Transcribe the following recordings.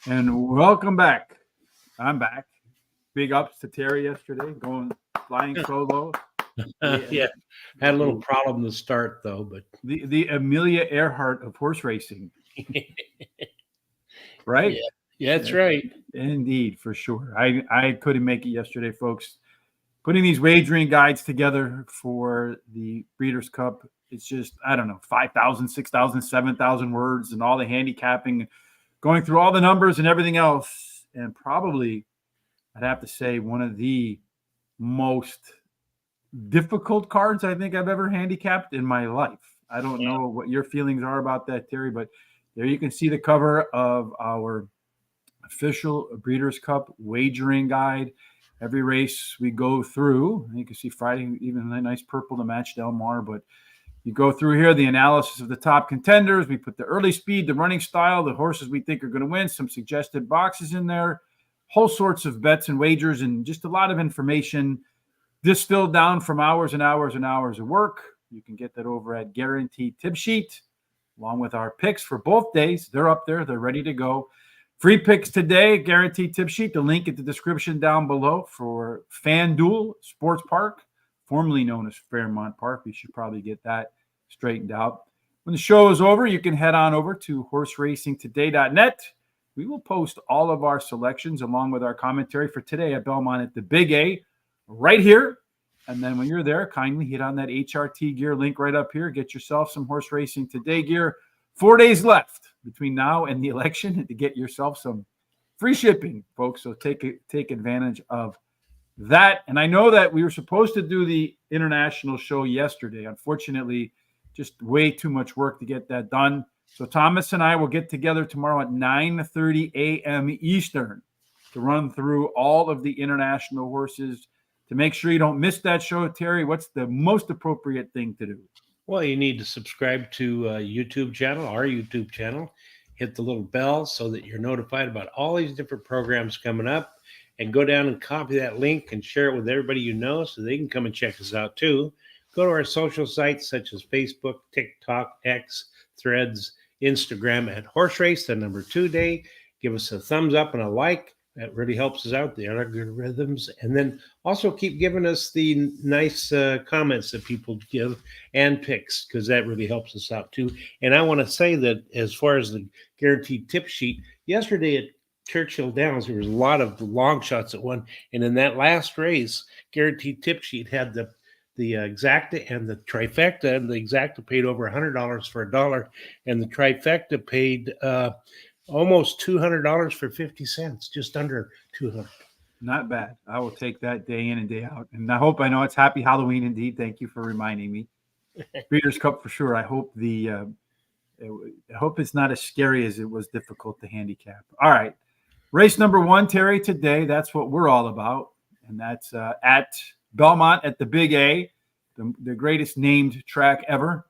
And welcome back. I'm back. Big ups to Terry yesterday, going flying solo. Yeah, had a little problem to start though, but The Amelia Earhart of horse racing, right? yeah, yeah, that's Yeah, right. indeed, for sure. I couldn't make it yesterday, folks. Putting these wagering guides together for the Breeders' Cup, it's just, I don't know, 5,000, 6,000, 7,000 words and all the handicapping, going through all the numbers and everything else. And probably, I'd have to say, one of the most difficult cards I think I've ever handicapped in my life. I don't Yeah, know what your feelings are about that, Terry, but there you can see the cover of our official Breeders' Cup wagering guide. Every race we go through, you can see Friday, even a nice purple to match Del Mar, but you go through here the analysis of the top contenders. We put the early speed, the running style, the horses we think are going to win, some suggested boxes in there, whole sorts of bets and wagers, and just a lot of information distilled down from hours and hours and hours of work. You can get that over at Guaranteed Tip Sheet, along with our picks for both days. They're up there. They're ready to go. Free picks today, Guaranteed Tip Sheet. The link in the description down below for FanDuel Sports Park, formerly known as Fairmont Park. We should probably get that straightened out. When the show is over, you can head on over to horseracingtoday.net. We will post all of our selections along with our commentary for today at Belmont at the Big A right here. And then when you're there, kindly hit on that HRT gear link right up here. Get yourself some Horse Racing Today gear. 4 days left between now and the election to get yourself some free shipping, folks. So take advantage of that. And I know that we were supposed to do the international show yesterday. Unfortunately, just way too much work to get that done. So Thomas and I will get together tomorrow at 9:30 a.m. Eastern to run through all of the international horses. To make sure you don't miss that show, Terry, what's the most appropriate thing to do? well, you need to subscribe to YouTube channel, our YouTube channel. Hit the little bell so that you're notified about all these different programs coming up, and go down and copy that link and share it with everybody you know so they can come and check us out too. Go to our social sites such as Facebook, TikTok, X, Threads, Instagram at Horse Race, the number 2 day. Give us a thumbs up and a like. That really helps us out, the algorithms. And then also keep giving us the nice comments that people give and picks, because that really helps us out too. And I want to say that as far as the guaranteed tip sheet, yesterday at Churchill Downs, there was a lot of long shots that won. And in that last race, guaranteed tip sheet had the exacta and the trifecta, and the exacta paid over $100 for a dollar, and the trifecta paid almost $200 for 50 cents, just under 200. Not bad. I will take that day in and day out. And I know it's Happy Halloween indeed. Thank you for reminding me. Breeders' Cup for sure. I hope it's not as scary as it was difficult to handicap. All right. Race number 1, Terry, today. That's what we're all about. And that's at Belmont at the Big A, the greatest named track ever.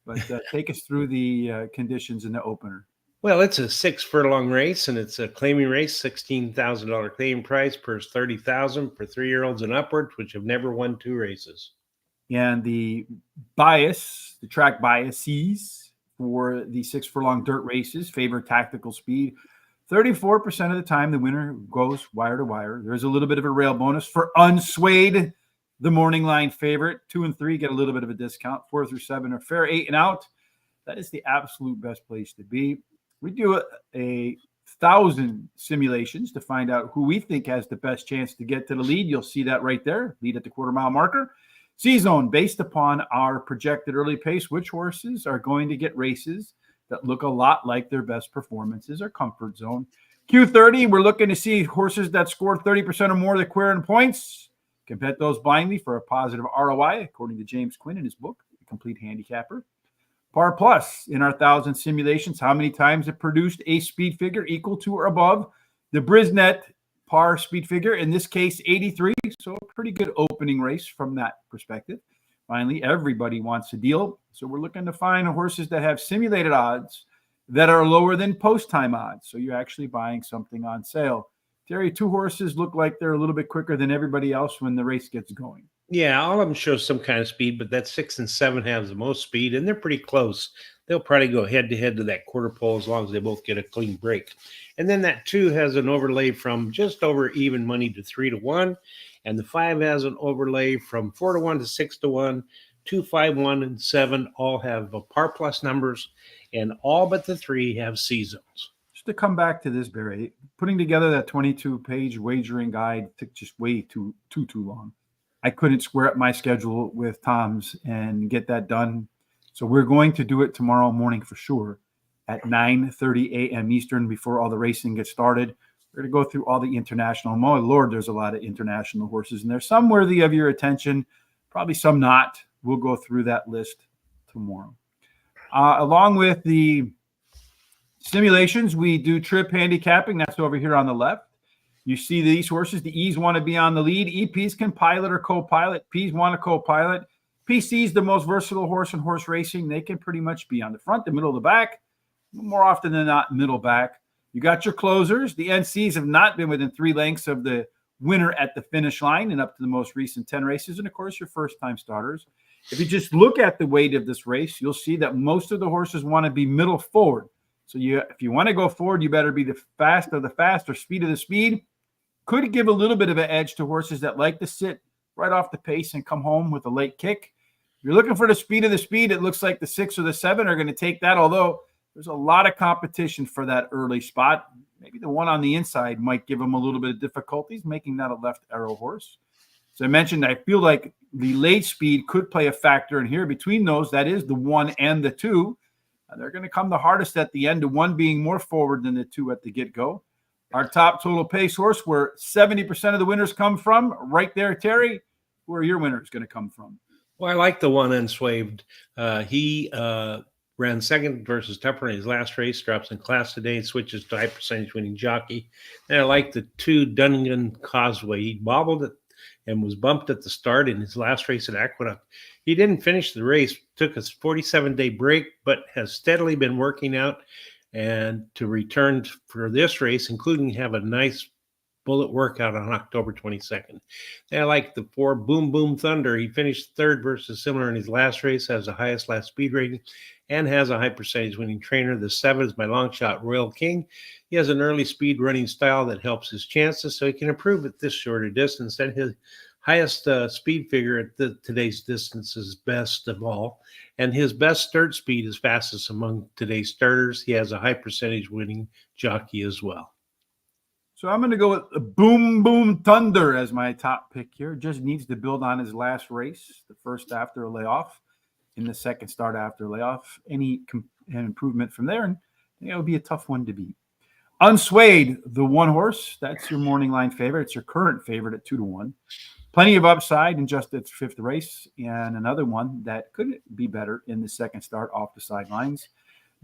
But take us through the conditions in the opener. Well, it's a 6 furlong race, and it's a claiming race, $16,000 claim price, purse $30,000 for 3-year-olds and upwards, which have never won 2 races. And the track biases for the 6 furlong dirt races favor tactical speed. 34% of the time, the winner goes wire to wire. There's a little bit of a rail bonus for Unswayed, the morning line favorite. 2 and 3 get a little bit of a discount. 4 through 7 are fair 8 and out. That is the absolute best place to be. We do a 1,000 simulations to find out who we think has the best chance to get to the lead. You'll see that right there, lead at the quarter-mile marker. C-zone, based upon our projected early pace, which horses are going to get races that look a lot like their best performances or comfort zone. Q30, we're looking to see horses that scored 30% or more of the query points. Can bet those blindly for a positive ROI, according to James Quinn in his book, The Complete Handicapper. Par Plus, in our 1,000 simulations, how many times it produced a speed figure equal to or above the Brisnet par speed figure, in this case 83, so a pretty good opening race from that perspective. Finally, everybody wants a deal, so we're looking to find horses that have simulated odds that are lower than post-time odds, so you're actually buying something on sale. Terry, 2 horses look like they're a little bit quicker than everybody else when the race gets going. Yeah, all of them show some kind of speed, but that 6 and 7 has the most speed, and they're pretty close. They'll probably go head to head to that quarter pole as long as they both get a clean break. And then that 2 has an overlay from just over even money to 3-1, and the 5 has an overlay from 4-1 to 6-1. 2, 5, 1, and 7 all have par plus numbers, and all but the 3 have C zones. Just to come back to this, Barry, putting together that 22-page wagering guide took just way too long. I couldn't square up my schedule with Tom's and get that done. So we're going to do it tomorrow morning for sure at 9:30 a.m. Eastern before all the racing gets started. We're going to go through all the international. Oh, Lord, there's a lot of international horses in there. Some worthy of your attention, probably some not. We'll go through that list tomorrow. Along with the simulations, we do trip handicapping. That's over here on the left. You see these horses. The E's want to be on the lead. EPs can pilot or co-pilot. P's want to co-pilot. PC's the most versatile horse in horse racing. They can pretty much be on the front, the middle, the back. More often than not, middle back. You got your closers. The NCs have not been within 3 lengths of the winner at the finish line and up to the most recent 10 races. And, of course, your first-time starters. If you just look at the weight of this race, you'll see that most of the horses want to be middle forward. So if you want to go forward, you better be the fast of the fast or speed of the speed. Could give a little bit of an edge to horses that like to sit right off the pace and come home with a late kick. If you're looking for the speed of the speed, it looks like the 6 or the 7 are going to take that, although there's a lot of competition for that early spot. Maybe the one on the inside might give them a little bit of difficulties, making that a left arrow horse. As I mentioned, I feel like the late speed could play a factor in here. Between those, that is the 1 and the 2. They're going to come the hardest at the end, the 1 being more forward than the 2 at the get-go. Our top total pace horse, where 70% of the winners come from, right there, Terry. Where are your winners going to come from? Well, I like the 1 Unswaved. He ran second versus Tupper in his last race, drops in class today, and switches to high percentage winning jockey. And I like the 2 Dunnigan Causeway. He bobbled it and was bumped at the start in his last race at Aqueduct. He didn't finish the race, took a 47-day break, but has steadily been working out and to return for this race, including have a nice bullet workout on October 22nd. And I like the 4 Boom Boom Thunder. He finished 3rd versus similar in his last race, has the highest last speed rating, and has a high percentage winning trainer. The 7 is my long shot Royal King. He has an early speed running style that helps his chances, so he can improve at this shorter distance. And his highest speed figure at today's distance is best of all. And his best start speed is fastest among today's starters. He has a high percentage winning jockey as well. So I'm going to go with Boom Boom Thunder as my top pick here. Just needs to build on his last race, the first after a layoff, in the second start after a layoff. Any improvement from there, and it would be a tough one to beat. Unswayed, the 1 horse. That's your morning line favorite. It's your current favorite at 2-1. Plenty of upside in just its 5th race, and another one that could be better in the second start off the sidelines.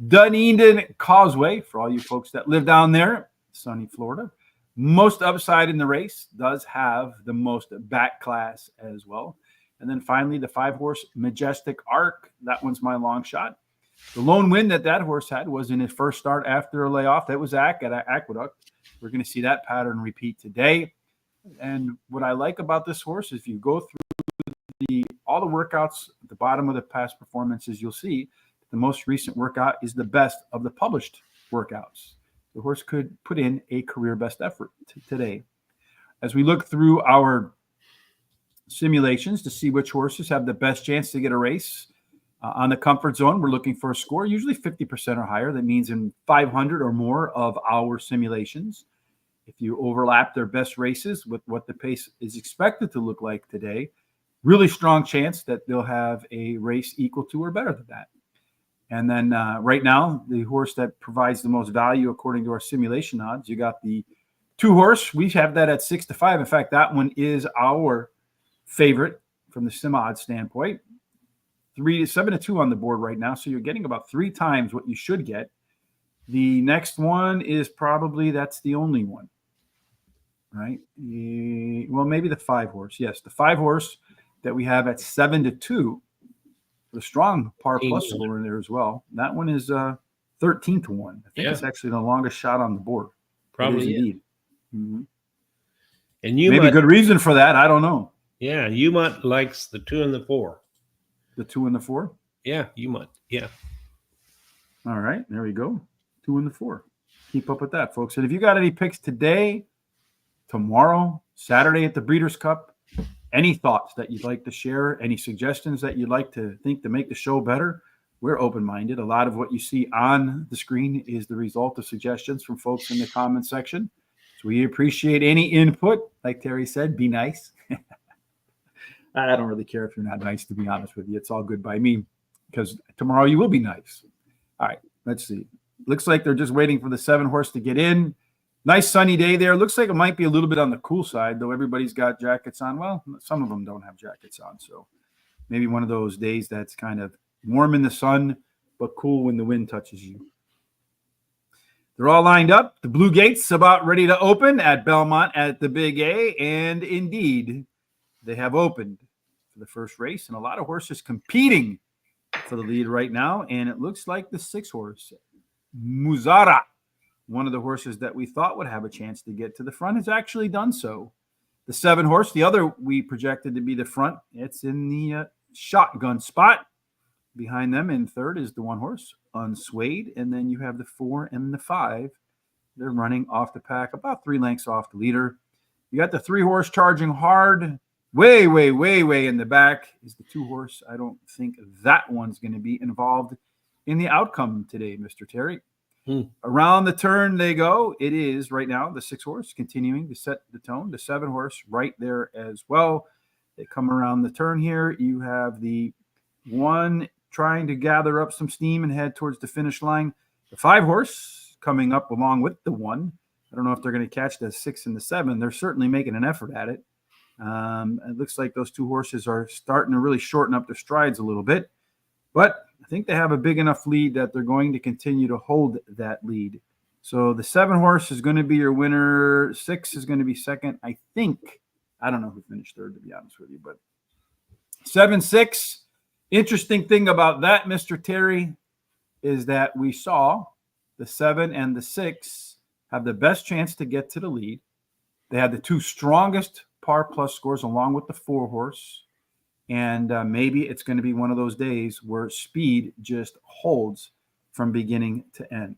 Dunedin Causeway, for all you folks that live down there, sunny Florida. Most upside in the race, does have the most back class as well. And then finally, the 5-horse Majestic Arc. That one's my long shot. The lone win that horse had was in his first start after a layoff. That was at Aqueduct. We're going to see that pattern repeat today. And what I like about this horse is if you go through all the workouts at the bottom of the past performances, you'll see the most recent workout is the best of the published workouts. The horse could put in a career best effort today. As we look through our simulations to see which horses have the best chance to get a race on the comfort zone, we're looking for a score, usually 50% or higher. That means in 500 or more of our simulations. If you overlap their best races with what the pace is expected to look like today, really strong chance that they'll have a race equal to or better than that. And then right now, the horse that provides the most value according to our simulation odds, you got the 2 horse. We have that at 6-5. In fact, that one is our favorite from the sim odds standpoint. 7-2 on the board right now. So you're getting about 3 times what you should get. The next one is probably, that's the only one, right? Well, maybe the 5 horse. Yes, the 5 horse that we have at 7-2. The strong par plus over in there as well. That one is 13-1. I think it's actually the longest shot on the board. Probably indeed. Mm-hmm. And you maybe good reason for that. I don't know. Yeah, Umont likes the 2 and the 4. The 2 and the 4. Yeah, Umont. Yeah. All right, there we go. 2 and the 4. Keep up with that, folks. And if you got any picks today, tomorrow, Saturday at the Breeders' Cup, any thoughts that you'd like to share, any suggestions that you'd like to think to make the show better, we're open-minded. A lot of what you see on the screen is the result of suggestions from folks in the comment section. So we appreciate any input. Like Terry said, be nice. I don't really care if you're not nice, to be honest with you. It's all good by me because tomorrow you will be nice. All right, let's see. Looks like they're just waiting for the 7 horse to get in. Nice sunny day there. Looks like it might be a little bit on the cool side, though everybody's got jackets on. Well, some of them don't have jackets on, so maybe one of those days that's kind of warm in the sun, but cool when the wind touches you. They're all lined up. The Blue Gates about ready to open at Belmont at the Big A, and indeed, they have opened for the first race, and a lot of horses competing for the lead right now, and it looks like the 6 horse, Muzara, one of the horses that we thought would have a chance to get to the front, has actually done so. The 7 horse, the other we projected to be the front, it's in the shotgun spot. Behind them in third is the 1 horse, Unswayed, and then you have the 4 and the 5. They're running off the pack, about 3 lengths off the leader. You got the 3 horse charging hard. Way in the back is the 2 horse. I don't think that one's going to be involved in the outcome today, Mr. Terry. Around the turn they go. It is right now the 6 horse continuing to set the tone. The 7 horse right there as well. They come around the turn here. You have the 1 trying to gather up some steam and head towards the finish line. The 5 horse coming up along with the 1. I don't know if they're going to catch the 6 and the 7. They're certainly making an effort at it. It looks like those 2 horses are starting to really shorten up their strides a little bit, but I think they have a big enough lead that they're going to continue to hold that lead. So the 7 horse is going to be your winner. 6 is going to be second. I think, I don't know who finished third, to be honest with you, but 7-6. Interesting thing about that, Mr. Terry, is that we saw the 7 and the 6 have the best chance to get to the lead. They had the 2 strongest par plus scores along with the 4 horse. And maybe it's going to be one of those days where speed just holds from beginning to end.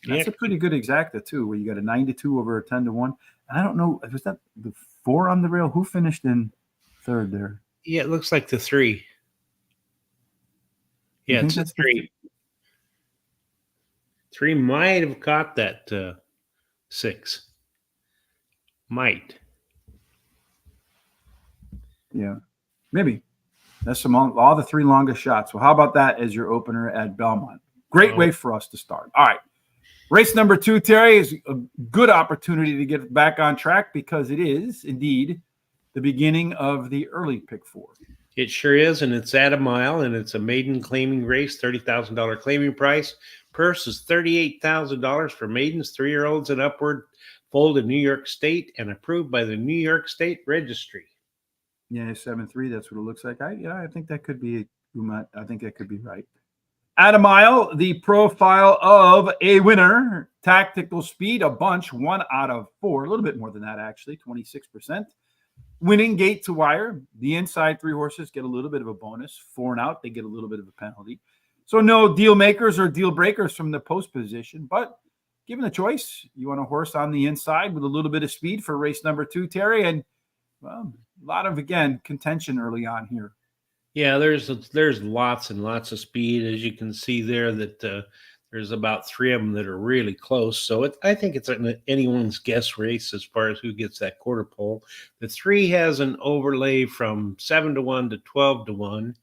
That's a pretty good exacta, too, where you got a 9-2 over a 10-1. And I don't know, was that the 4 on the rail? Who finished in third there? Yeah, it looks like the 3. Yeah, it's a 3. 3 might have caught that 6. Might. Yeah, maybe. That's among all the 3 longest shots. Well, how about that as your opener at Belmont? Great way for us to start. All right. Race number 2, Terry, is a good opportunity to get back on track because it is indeed the beginning of the early pick 4. It sure is, and it's at a mile, and it's a maiden claiming race, $30,000 claiming price. Purse is $38,000 for maidens, 3-year-olds and upward, foaled in New York State and approved by the New York State Registry. Yeah, 7-3. That's what it looks like. I think that could be. I think that could be right. At a mile, the profile of a winner, tactical speed, a bunch, 1 out of 4, a little bit more than that actually, 26%. Winning gate to wire. The inside 3 horses get a little bit of a bonus. 4 and out, they get a little bit of a penalty. So no deal makers or deal breakers from the post position, but given the choice, you want a horse on the inside with a little bit of speed for race number 2, Terry, and well, a lot of, again, contention early on here. Yeah, there's lots and lots of speed, as you can see there, that there's about 3 of them that are really close. So I think it's anyone's guess race as far as who gets that quarter pole. The 3 has an overlay from 7-1 to 12-1.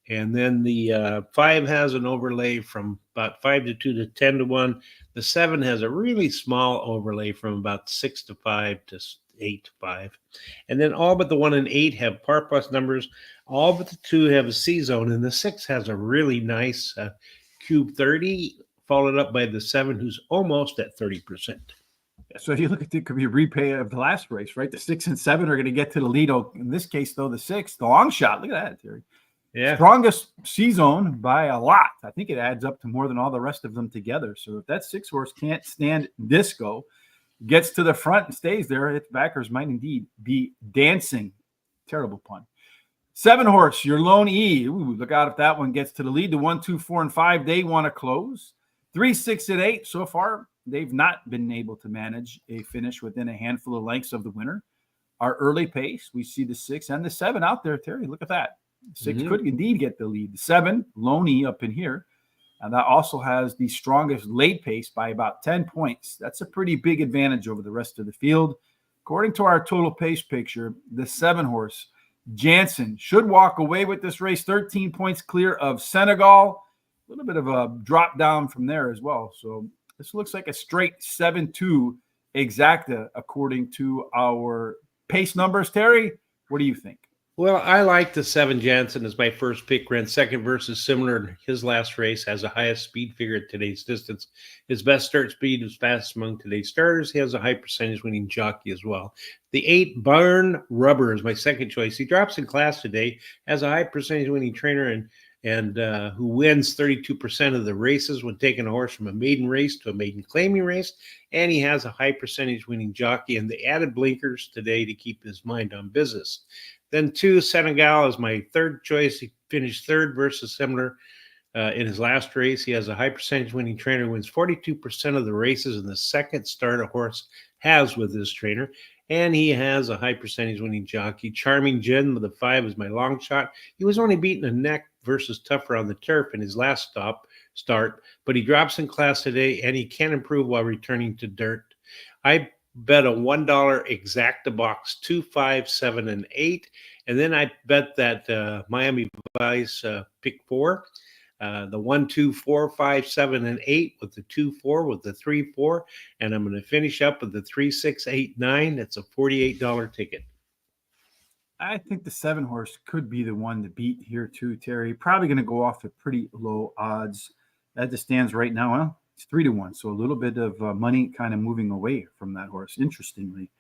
And then the 5 has an overlay from about 5-2 to 10-1. The 7 has a really small overlay from about 6-5 to 8-5. And then all but the 1 and 8 have par plus numbers. All but the 2 have a C zone. And the 6 has a really nice cube 30, followed up by the 7, who's almost at 30%. So if you look at it, could be a replay of the last race, right? The 6 and 7 are going to get to the lead. In this case, though, the 6, the long shot. Look at that, Terry. Yeah. Strongest C zone by a lot. I think it adds up to more than all the rest of them together. So if that 6 horse can't stand disco, gets to the front and stays there, its backers might indeed be dancing Terrible pun. 7 horse, your Lone E. Ooh, look out if that one gets to the lead. The 1, 2, 4, and 5, they want to close. 3, 6, and 8, so far, they've not been able to manage a finish within a handful of lengths of the winner. Our early pace, we see the 6 and the 7 out there, Terry. Look at that. 6 could indeed get the lead. The 7, Lone E up in here. And that also has the strongest late pace by about 10 points. That's a pretty big advantage over the rest of the field. According to our total pace picture, the 7 horse, Jansen, should walk away with this race 13 points clear of Senegal. A little bit of a drop down from there as well. So this looks like a straight 7-2 exacta according to our pace numbers. Terry, what do you think? Well, I like the 7 Jansen as my first pick. Ran second versus similar. His last race has the highest speed figure at today's distance. His best start speed is fastest among today's starters. He has a high percentage winning jockey as well. The 8 Barn Rubber is my second choice. He drops in class today, has a high percentage winning trainer and who wins 32% of the races when taking a horse from a maiden race to a maiden claiming race. And he has a high percentage winning jockey, and they added blinkers today to keep his mind on business. Then 2, Senegal is my third choice. He finished third versus similar in his last race. He has a high percentage winning trainer, wins 42% of the races in the second start a horse has with this trainer. And he has a high percentage winning jockey. Charming Jin with the 5 is my long shot. He was only beaten a neck versus tougher on the turf in his last start, but he drops in class today and he can improve while returning to dirt. I bet a $1 exacta box 2, 5, 7, and 8, and then I bet that Miami Vice pick 4, the 1, 2, 4, 5, 7, and 8 with the 2, 4 with the 3, 4, and I'm going to finish up with the 3, 6, 8, 9. That's a $48 ticket. I think the 7 horse could be the one to beat here too, Terry. Probably going to go off at pretty low odds. As it stands right now, well, it's 3-1. So a little bit of money kind of moving away from that horse. Interestingly,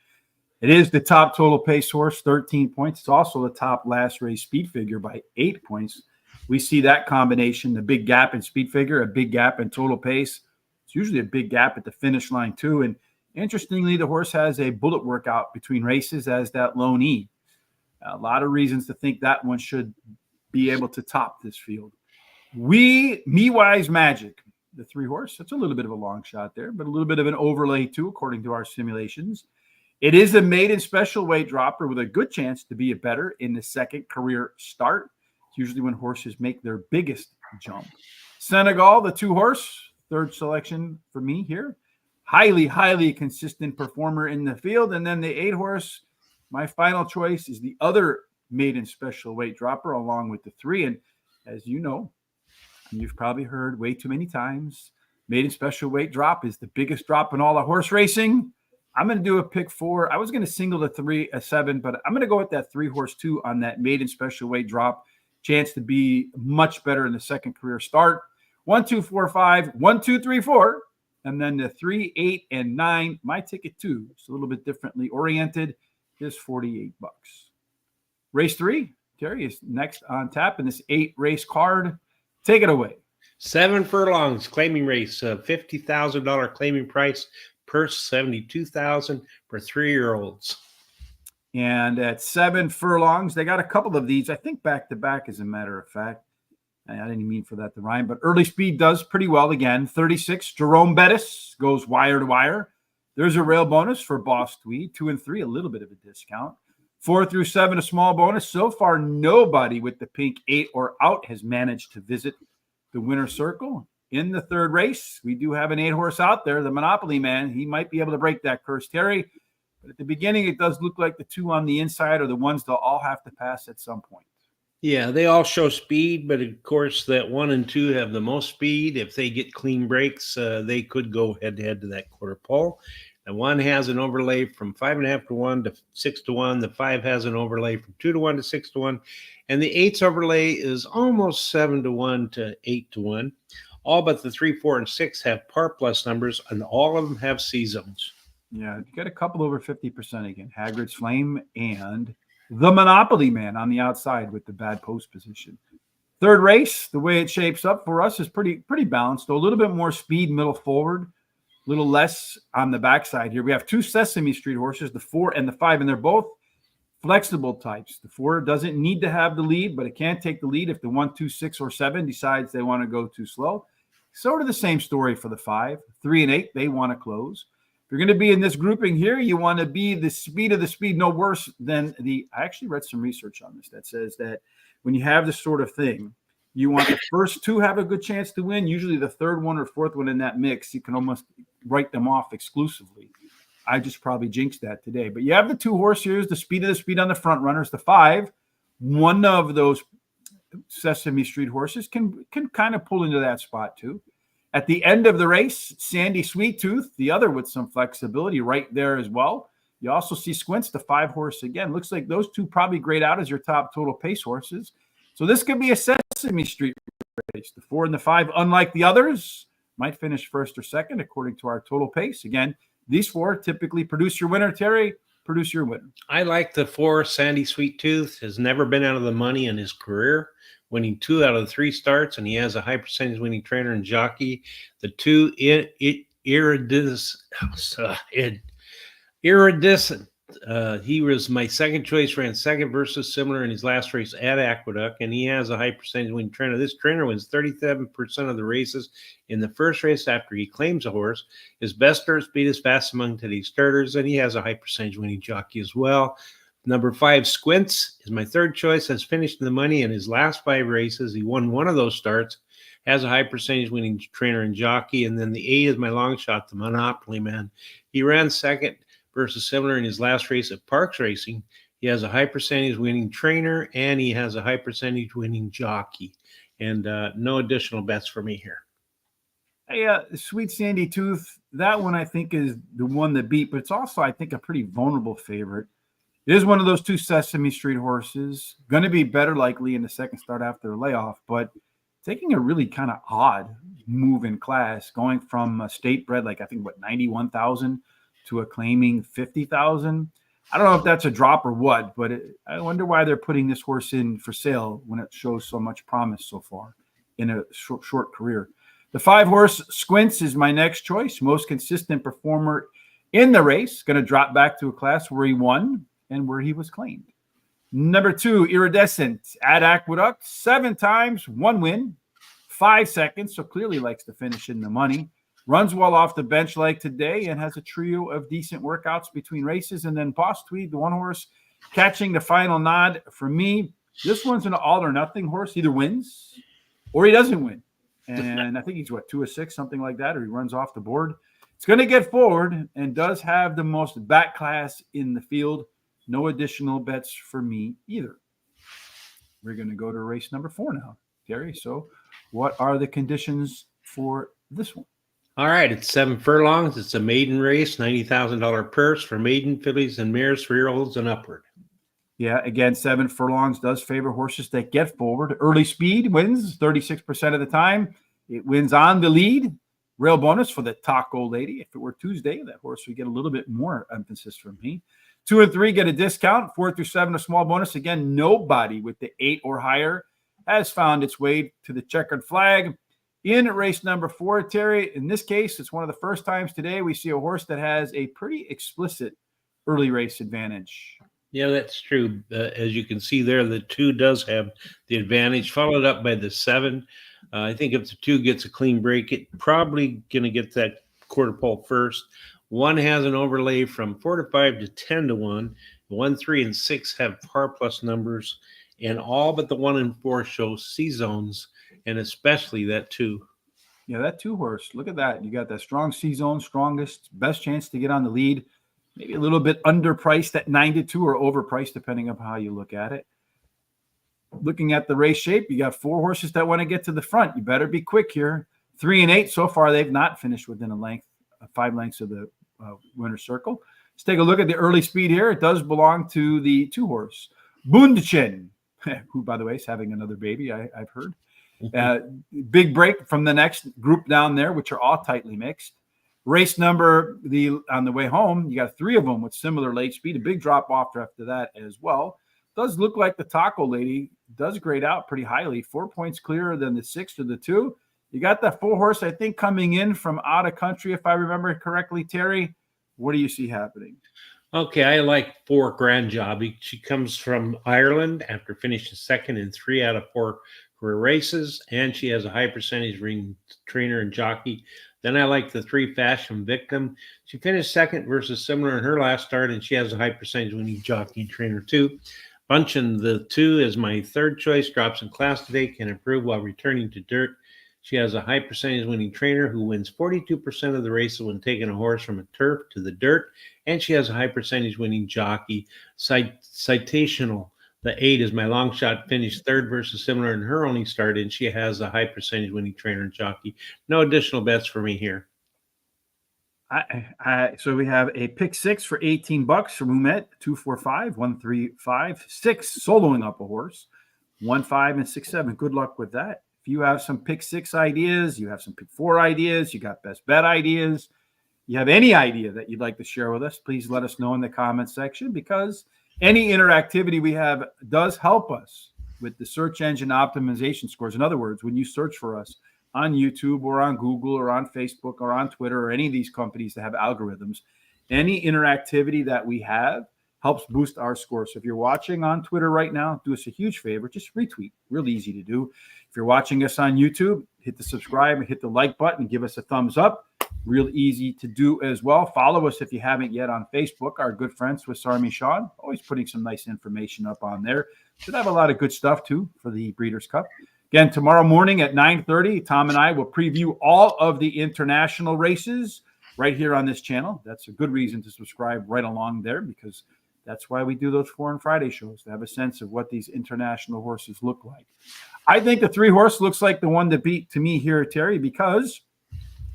it is the top total pace horse, 13 points. It's also the top last race speed figure by 8 points. We see that combination, the big gap in speed figure, a big gap in total pace. It's usually a big gap at the finish line too. And interestingly, the horse has a bullet workout between races as that Lone E. A lot of reasons to think that one should be able to top this field. Me-Wise Magic, the 3 horse. That's a little bit of a long shot there, but a little bit of an overlay too, according to our simulations. It is a maiden special weight dropper with a good chance to be a better in the second career start. It's usually when horses make their biggest jump. Senegal, the 2 horse, third selection for me here. Highly, highly consistent performer in the field. And then the 8 horse, my final choice, is the other maiden special weight dropper along with the 3. And as you know, you've probably heard way too many times, maiden special weight drop is the biggest drop in all of horse racing. I'm going to do a pick 4. I was going to single the 7, but I'm going to go with that 3 horse 2 on that maiden special weight drop. Chance to be much better in the second career start. 1, 2, 4, 5, 1, 2, 3, 4. And then the 3, 8, and 9. My ticket 2. It's a little bit differently oriented. Is $48. Race 3, Terry, is next on tap in this 8 race card. Take it away. 7 furlongs claiming race, $50,000 claiming price, purse $72,000 for 3-year-olds. And at 7 furlongs, they got a couple of these, I think back to back, as a matter of fact. I didn't mean for that to rhyme, but early speed does pretty well again. 36, Jerome Bettis goes wire to wire. There's a rail bonus for Boss Tweed. 2 and 3, a little bit of a discount. 4 through 7, a small bonus. So far, nobody with the pink 8 or out has managed to visit the winner's circle. In the third race, we do have an 8 horse out there, the Monopoly Man. He might be able to break that curse, Terry. But at the beginning, it does look like the 2 on the inside are the ones they'll all have to pass at some point. Yeah, they all show speed, but of course that 1 and 2 have the most speed. If they get clean breaks, they could go head-to-head to that quarter pole. The 1 has an overlay from 5.5 to 1 to 6 to 1. The 5 has an overlay from 2 to 1 to 6 to 1. And the 8's overlay is almost 7 to 1 to 8 to 1. All but the 3, 4, and 6 have par plus numbers, and all of them have C zones. Yeah, you got a couple over 50% again. Hagrid's Flame and the Monopoly Man on the outside with the bad post position. Third race, the way it shapes up for us is pretty balanced. So a little bit more speed middle forward, a little less on the backside here. We have 2 Sesame Street horses, the 4 and the 5, and they're both flexible types. The 4 doesn't need to have the lead, but it can take the lead if the 1, 2, 6, or 7 decides they want to go too slow. Sort of the same story for the 5. 3 and 8, they want to close. If you're going to be in this grouping here, you want to be the speed of the speed, no worse than I actually read some research on this that says that when you have this sort of thing, you want the first 2 have a good chance to win. Usually the third one or fourth one in that mix, you can almost write them off exclusively. I just probably jinxed that today. But you have the 2 horse here, the speed of the speed on the front runners. The 5, one of those Sesame Street horses can kind of pull into that spot too. At the end of the race, Sandy Sweet Tooth, the other with some flexibility right there as well. You also see Squints, the 5 horse again. Looks like those 2 probably grade out as your top total pace horses. So this could be a Sesame Street race. The 4 and the 5, unlike the others, might finish first or second according to our total pace. Again, these 4 typically produce your winner. Terry, produce your winner. I like the 4, Sandy Sweet Tooth. Has never been out of the money in his career, winning 2 out of the 3 starts, and he has a high percentage winning trainer and jockey. The 2, Iridescent. He was my second choice, ran second versus similar in his last race at Aqueduct, and he has a high percentage winning trainer. This trainer wins 37% of the races in the first race after he claims a horse. His best start speed is fast among today's starters, and he has a high percentage winning jockey as well. Number 5, Squints, is my third choice, has finished in the money in his last 5 races. He won 1 of those starts, has a high percentage winning trainer and jockey. And then the 8 is my long shot, the Monopoly Man. He ran second versus similar in his last race at Parks Racing. He has a high percentage winning trainer, and he has a high percentage winning jockey. And no additional bets for me here. Hey, Sweet Sandy Tooth, that one I think is the one that beat, but it's also, I think, a pretty vulnerable favorite. It is one of those 2 Sesame Street horses. Going to be better likely in the second start after the layoff, but taking a really kind of odd move in class, going from a state bred, like I think, 91,000 to a claiming 50,000. I don't know if that's a drop or what, but I wonder why they're putting this horse in for sale when it shows so much promise so far in a short career. The 5 horse Squints is my next choice. Most consistent performer in the race. Going to drop back to a class where he won and where he was claimed. Number 2, Iridescent at Aqueduct. 7 times, 1 win, 5 seconds. So clearly likes to finish in the money. Runs well off the bench like today and has a trio of decent workouts between races. And then Boss Tweed, the 1 horse, catching the final nod for me. This one's an all or nothing horse. Either wins or he doesn't win. And I think he's 2 or 6, something like that, or he runs off the board. It's going to get forward and does have the most back class in the field. No additional bets for me either. We're going to go to race number 4 now, Terry. So what are the conditions for this one? All right, it's 7 furlongs. It's a maiden race, $90,000 purse for maiden fillies and mares, 3-year-olds and upward. Yeah, again, 7 furlongs does favor horses that get forward. Early speed wins 36% of the time. It wins on the lead. Rail bonus for the Taco Lady. If it were Tuesday, that horse would get a little bit more emphasis from me. 2 and 3 get a discount. 4 through 7, a small bonus. Again, nobody with the 8 or higher has found its way to the checkered flag. In race number 4, Terry, in this case, it's one of the first times today we see a horse that has a pretty explicit early race advantage. Yeah, that's true. As you can see there, the 2 does have the advantage, followed up by the 7. I think if the 2 gets a clean break, it probably going to get that quarter pole first. 1 has an overlay from 4 to 5 to 10 to 1. 1, 3, and 6 have par plus numbers, and all but the 1 and 4 show C zones, and especially that 2. Yeah, that 2 horse. Look at that. You got that strong C zone, strongest, best chance to get on the lead. Maybe a little bit underpriced at 92 or overpriced, depending on how you look at it. Looking at the race shape, you got 4 horses that want to get to the front. You better be quick here. 3 and 8 so far, they've not finished within a length, 5 lengths of the winner's circle. Let's take a look at the early speed here. It does belong to the 2 horse Bundchen, who, by the way, is having another baby. I've heard. Big break from the next group down there, which are all tightly mixed. Race number on the way home, you got 3 of them with similar late speed. A big drop off after that as well. Does look like the Taco Lady does grade out pretty highly. 4 points clearer than the 6 or the 2. You got that 4 horse, I think, coming in from out of country, if I remember correctly, Terry. What do you see happening? Okay, I like 4 Grand Jobby. She comes from Ireland after finishing second in 3 out of 4 career races, and she has a high percentage ring trainer and jockey. Then I like the 3 Fashion Victim. She finished second versus similar in her last start, and she has a high percentage winning jockey and trainer too. Bunching the 2 is my third choice. Drops in class today, can improve while returning to dirt. She has a high percentage winning trainer who wins 42% of the races when taking a horse from a turf to the dirt, and she has a high percentage winning jockey. Citational, the 8 is my long shot, finished third versus similar in her only start, and she has a high percentage winning trainer and jockey. No additional bets for me here. So we have a pick 6 for $18 from Umet, 2, 4, 5, 1, 3, 5, 6, soloing up a horse, 1, 5, and 6, 7. Good luck with that. If you have some pick 6 ideas, you have some pick 4 ideas, you got best bet ideas, you have any idea that you'd like to share with us, please let us know in the comment section, because any interactivity we have does help us with the search engine optimization scores. In other words, when you search for us on YouTube or on Google or on Facebook or on Twitter or any of these companies that have algorithms, any interactivity that we have helps boost our score. So if you're watching on Twitter right now, do us a huge favor, just retweet. Really easy to do. If you're watching us on YouTube, hit the subscribe and hit the like button, give us a thumbs up. Real easy to do as well. Follow us if you haven't yet on Facebook. Our good friend Swiss Army Sean, always putting some nice information up on there. Should have a lot of good stuff too for the Breeders' Cup. Again, tomorrow morning at 9:30, Tom and I will preview all of the international races right here on this channel. That's a good reason to subscribe right along there, because that's why we do those Foreign Friday shows, to have a sense of what these international horses look like. I think the 3 horse looks like the one to beat to me here, Terry, because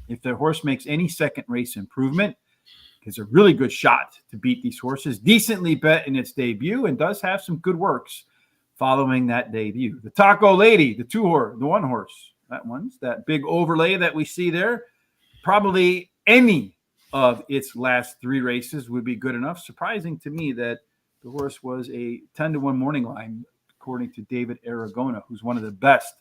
if the horse makes any second race improvement, it's a really good shot to beat these horses. Decently bet in its debut and does have some good works following that debut. The Taco Lady, the 1 horse, that big overlay that we see there. Probably any of its last 3 races would be good enough. Surprising to me that the horse was a 10-1 morning line, according to David Aragona, who's one of the best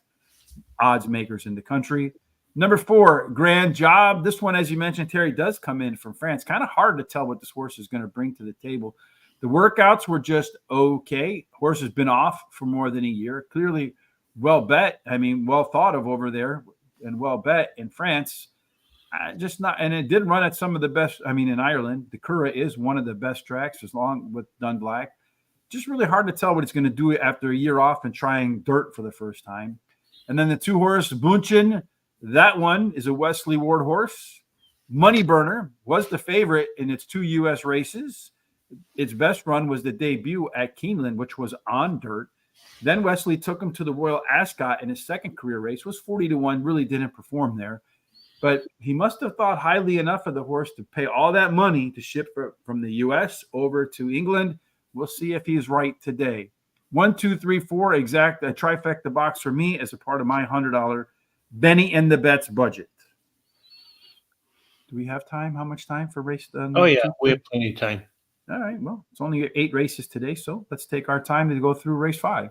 odds makers in the country. Number 4, Grand Job. This one, as you mentioned, Terry, does come in from France. Kind of hard to tell what this horse is going to bring to the table. The workouts were just okay. Horse has been off for more than a year. Clearly well bet. I mean, well thought of over there and well bet in France. Just not, and it did run at some of the best. I mean, in Ireland, the Curragh is one of the best tracks, as long with Dunblack. Just really hard to tell what it's going to do after a year off and trying dirt for the first time. And then the 2 horse, Bunchen. That one is a Wesley Ward horse. Money Burner was the favorite in its 2 U.S. races. Its best run was the debut at Keeneland, which was on dirt. Then Wesley took him to the Royal Ascot in his second career race, was 40-1, really didn't perform there. But he must have thought highly enough of the horse to pay all that money to ship from the U.S. over to England. We'll see if he's right today. 1, 2, 3, 4, exact a trifecta box for me as a part of my $100 Benny and the Bets budget. Do we have time? How much time for race? Oh, yeah, we have plenty of time. All right. Well, it's only 8 races today, so let's take our time to go through race 5.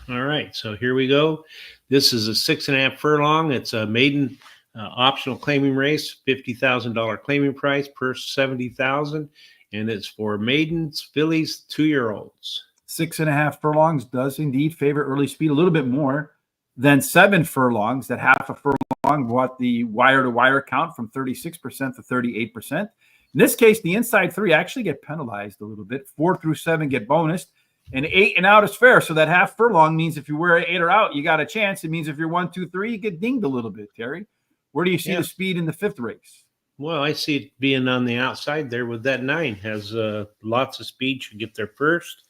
All right, so here we go. This is a 6.5 furlong. It's a maiden optional claiming race, $50,000 claiming price, purse $70,000, and it's for maidens, fillies, 2-year-olds. 6.5 furlongs does indeed favor early speed a little bit more than 7 furlongs. That half a furlong brought the wire-to-wire count from 36% to 38%. In this case, the inside 3 actually get penalized a little bit. 4 through 7 get bonused, and 8 and out is fair. So that half furlong means if you wear 8 or out, you got a chance. It means if you're 1, 2, 3, you get dinged a little bit, Terry. Where do you see the speed in the 5th race? Well, I see it being on the outside there with that 9. Has lots of speed, should get there first.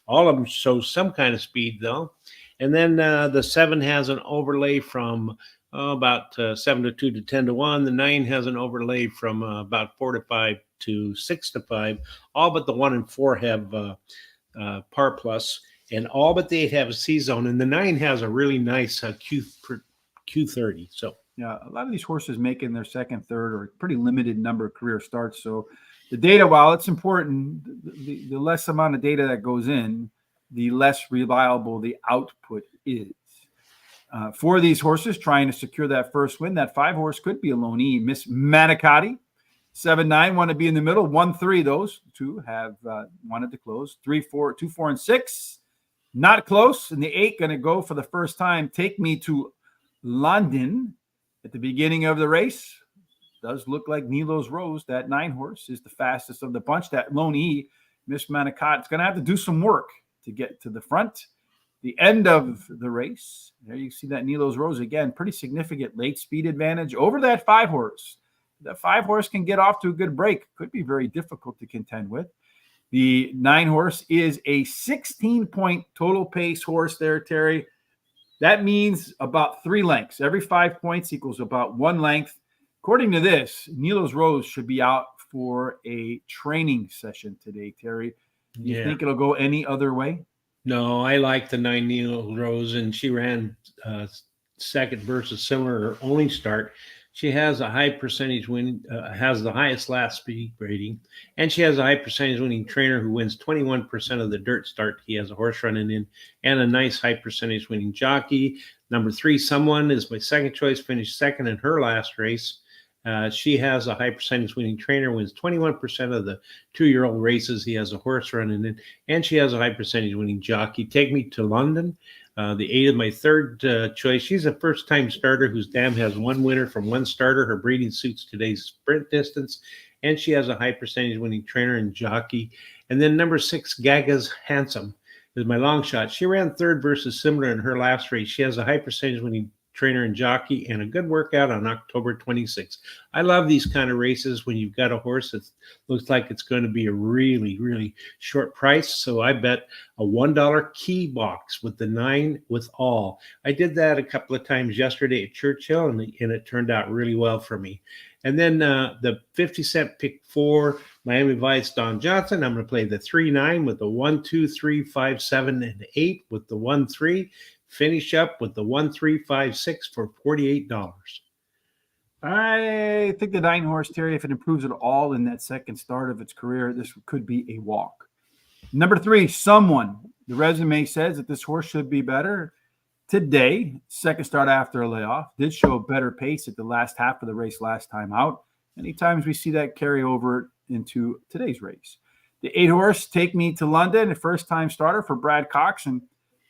All of them show some kind of speed, though. And then the 7 has an overlay from about 7 to 2 to 10 to 1. The 9 has an overlay from about 4 to 5 to 6 to 5. All but the 1 and 4 have par plus, and all but the 8 have a C zone. And the 9 has a really nice Q30. So yeah, a lot of these horses making their 2nd, 3rd, or a pretty limited number of career starts. So the data, while it's important, the less amount of data that goes in, the less reliable the output is. For these horses trying to secure that first win, that 5 horse could be a Loney, Miss Manicotti. 7-9 want to be in the middle. 1-3, those two have wanted to close. 3-4, 2-4, and 6, not close. And the 8 going to go for the first time. Take Me to London at the beginning of the race. Does look like Nilo's Rose, that 9 horse, is the fastest of the bunch. That Lone E, Miss Manicotte, is going to have to do some work to get to the front. The end of the race, there you see that Nilo's Rose again, pretty significant late speed advantage over that 5 horse. That 5 horse can get off to a good break. Could be very difficult to contend with. The 9 horse is a 16-point total pace horse there, Terry. That means about 3 lengths. Every 5 points equals about 1 length. According to this, Nilo's Rose should be out for a training session today, Terry. Do you think it'll go any other way? No, I like the 9 Nilo Rose, and she ran second versus similar her only start. She has a high percentage win, has the highest last speed rating, and she has a high percentage winning trainer who wins 21% of the dirt start. He has a horse running in, and a nice high percentage winning jockey. Number 3, Someone, is my second choice, finished second in her last race. She has a high percentage winning trainer, wins 21% of the 2-year-old races. He has a horse running in, and she has a high percentage winning jockey. Take Me to London. The 8 of my third choice. She's a first-time starter whose dam has 1 winner from 1 starter. Her breeding suits today's sprint distance, and she has a high percentage winning trainer and jockey. And then number 6, Gaga's Handsome, is my long shot. She ran third versus similar in her last race. She has a high percentage winning trainer and jockey, and a good workout on October 26th. I love these kind of races when you've got a horse that looks like it's going to be a really, really short price. So I bet a $1 key box with the 9 with all. I did that a couple of times yesterday at Churchill, and it turned out really well for me. And then the 50-cent pick 4, Miami Vice, Don Johnson. I'm going to play the 3-9 with the 1, 2, 3, 5, 7, and 8 with the 1, 3. Finish up with the 1, 3, 5, 6 for $48. I think the 9 horse, Terry, if it improves at all in that second start of its career, this could be a walk. Number 3, Someone. The resume says that this horse should be better today. Second start after a layoff. Did show a better pace at the last half of the race last time out. Many times we see that carry over into today's race. The 8 horse, Take Me to London, a first-time starter for Brad Cox. And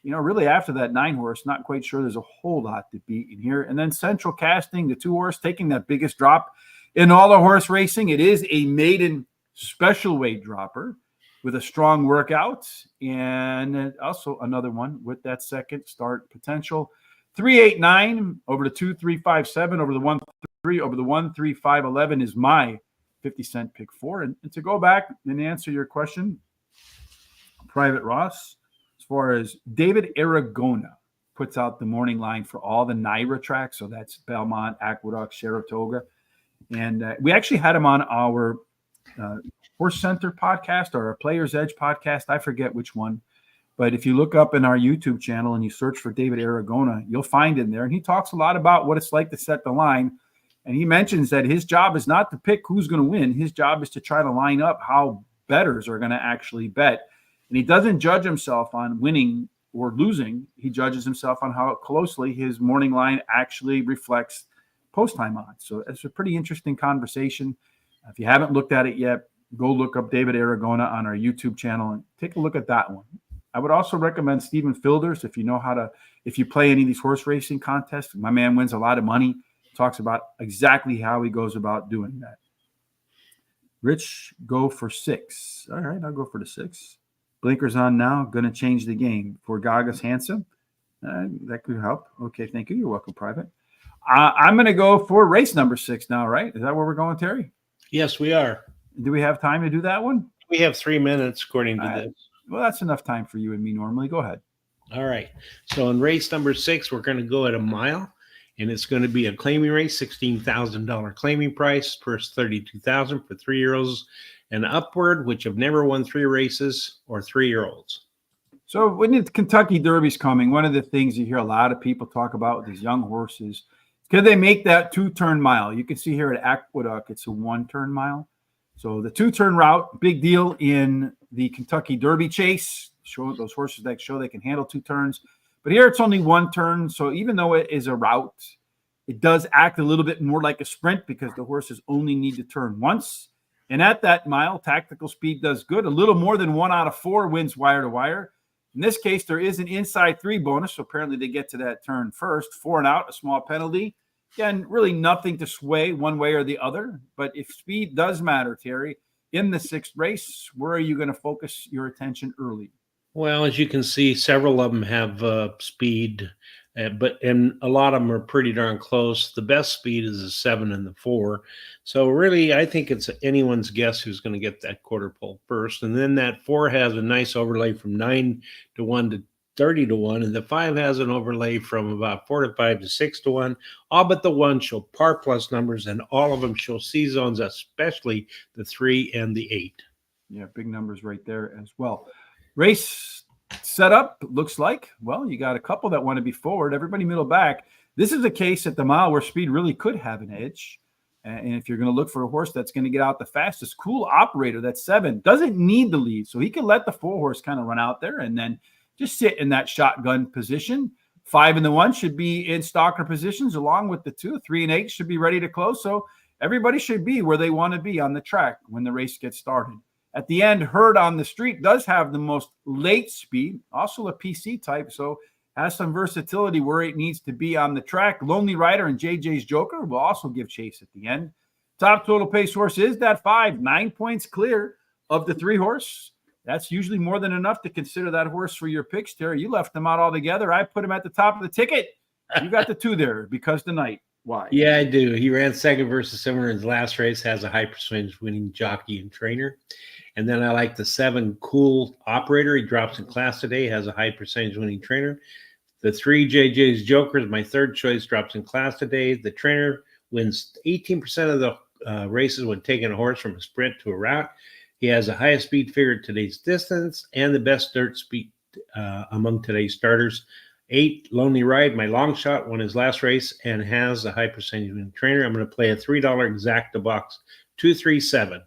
really after that 9 horse, not quite sure there's a whole lot to beat in here. And then Central Casting, the 2 horse, taking that biggest drop in all the horse racing. It is a maiden special weight dropper with a strong workout, and also another one with that second start potential. 3-8-9 over the 2, 3, 5, 7 over the 1, 3 over the 1, 3, 5, 11 is my 50-cent pick 4. And to go back and answer your question, Private Ross, as far as David Aragona puts out the morning line for all the NYRA tracks. So that's Belmont, Aqueduct, Saratoga. And we actually had him on our Horse Center podcast or our Player's Edge podcast. I forget which one. But if you look up in our YouTube channel and you search for David Aragona, you'll find it in there. And he talks a lot about what it's like to set the line. And he mentions that his job is not to pick who's going to win. His job is to try to line up how bettors are going to actually bet. And he doesn't judge himself on winning or losing. He judges himself on how closely his morning line actually reflects post-time odds. So it's a pretty interesting conversation. If you haven't looked at it yet, go look up David Aragona on our YouTube channel and take a look at that one. I would also recommend Stephen Fielders if you play any of these horse racing contests. My man wins a lot of money, talks about exactly how he goes about doing that. Rich, go for 6. All right, I'll go for the 6. Blinkers on now. Going to change the game for Gaga's Handsome. That could help. Okay, thank you. You're welcome, Private. I'm going to go for race number 6 now, right? Is that where we're going, Terry? Yes, we are. Do we have time to do that one? We have 3 minutes, according to this. Well, that's enough time for you and me normally. Go ahead. All right. So in race number 6, we're going to go at a mile, and it's going to be a claiming race, $16,000 claiming price, purse $32,000 for 3-year-olds and upward, which have never won 3 races, or 3-year-olds. So when the Kentucky Derby's coming, one of the things you hear a lot of people talk about with these young horses, can they make that 2-turn mile? You can see here at Aqueduct, it's a 1-turn mile. So the 2-turn route, big deal in the Kentucky Derby chase. Show those horses that show they can handle 2 turns. But here it's only 1 turn. So even though it is a route, It does act a little bit more like a sprint because the horses only need to turn once. And at that mile, tactical speed does good. A little more than 1 out of 4 wins wire to wire. In this case, there is an inside 3 bonus, so apparently they get to that turn first. 4 and out, a small penalty. Again, really nothing to sway one way or the other. But if speed does matter, Terry, in the 6th race, where are you going to focus your attention early? Well, as you can see, several of them have speed, and a lot of them are pretty darn close. The best speed is the 7 and the 4. So really, I think it's anyone's guess who's going to get that quarter pole first. And then that 4 has a nice overlay from 9 to 1 to 30 to 1, and the 5 has an overlay from about 4 to 5 to 6 to 1. All but the 1 show par plus numbers, and all of them show C zones, especially the 3 and the 8. Yeah, big numbers right there as well. Race setup looks like, well, you got a couple that want to be forward, everybody middle back. This is a case at the mile where speed really could have an edge. And if you're going to look for a horse that's going to get out the fastest, Cool Operator, that 7, doesn't need the lead. So he can let the 4 horse kind of run out there and then just sit in that shotgun position. 5 and the 1 should be in stalker positions along with the 2. 3 and 8 should be ready to close. So everybody should be where they want to be on the track when the race gets started. At the end, Herd on the Street does have the most late speed, also a PC type, so has some versatility where it needs to be on the track. Lonely Rider and JJ's Joker will also give chase at the end. Top total pace horse is that 5, 9 points clear of the 3 horse. That's usually more than enough to consider that horse for your picks, Terry. You left them out altogether. I put him at the top of the ticket. You got the 2 there because the night. Why? Yeah, I do. He ran second versus Simmer in his last race, has a high percentage winning jockey and trainer. And then I like the 7 Cool Operator. He drops in class today, has a high percentage winning trainer. The 3 JJ's Joker is my 3rd choice, drops in class today. The trainer wins 18% of the races when taking a horse from a sprint to a route. He has the highest speed figure at today's distance and the best dirt speed among today's starters. 8 Lonely Ride, my long shot, won his last race and has a high percentage winning trainer. I'm going to play a $3 exacta box, 237.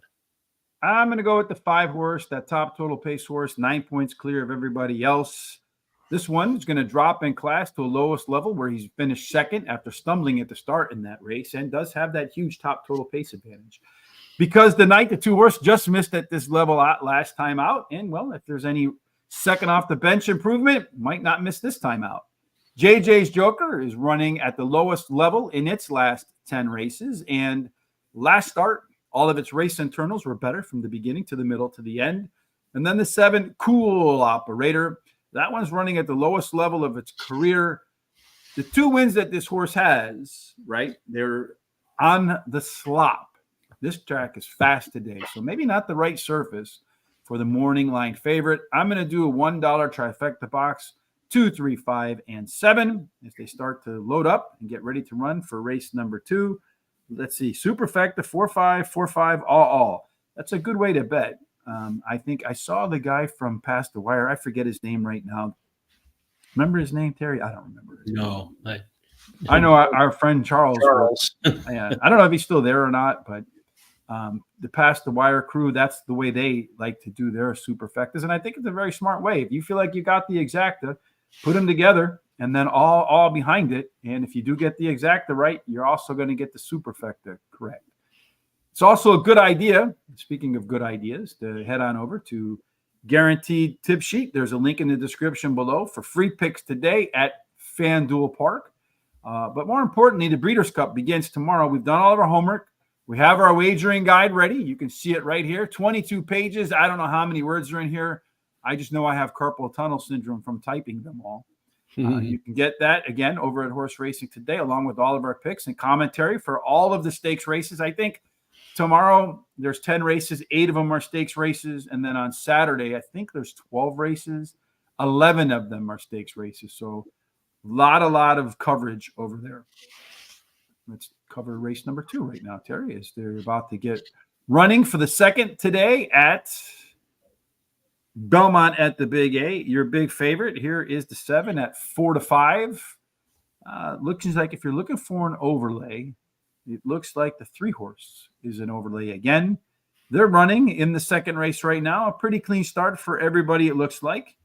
I'm going to go with the 5 horse, that top total pace horse, 9 points clear of everybody else. This one is going to drop in class to a lowest level where he's finished second after stumbling at the start in that race and does have that huge top total pace advantage. Because the night the 2 horse just missed at this level last time out, and, well, if there's any second off the bench improvement, might not miss this time out. JJ's Joker is running at the lowest level in its last 10 races, and last start, all of its race internals were better from the beginning to the middle to the end. And then the 7 Cool Operator, that one's running at the lowest level of its career. The 2 wins that this horse has, right, they're on the slop. This track is fast today, so maybe not the right surface for the morning line favorite. I'm going to do a $1 trifecta box, 2, 3, 5, and 7 as they start to load up and get ready to run for race number 2. Let's see, Superfecta, 4, 5, 4, 5, all. That's a good way to bet. I think I saw the guy from Past the Wire. I forget his name right now. Remember his name, Terry? I don't remember. No. I know our friend Charles. Yeah. I don't know if he's still there or not, but the Past the Wire crew, that's the way they like to do their superfectas. And I think it's a very smart way. If you feel like you got the exacta, put them together and then all behind it. And if you do get the exacta right, you're also going to get the superfecta correct. It's also a good idea, speaking of good ideas, to head on over to Guaranteed Tip Sheet. There's a link in the description below for free picks today at FanDuel Park. But more importantly, the Breeders' Cup begins tomorrow. We've done all of our homework. We have our wagering guide ready. You can see it right here. 22 pages. I don't know how many words are in here. I just know I have carpal tunnel syndrome from typing them all. You can get that, again, over at Horse Racing Today, along with all of our picks and commentary for all of the stakes races. I think tomorrow there's 10 races. 8 of them are stakes races. And then on Saturday, I think there's 12 races. 11 of them are stakes races. So a lot of coverage over there. Let's cover race number 2 right now, Terry, as they're about to get running for the second today at Belmont at the Big A. Your big favorite here is the 7 at 4 to 5. Looks like if you're looking for an overlay, it looks like the 3 horse is an overlay again. They're running in the second race right now. A pretty clean start for everybody, it looks like.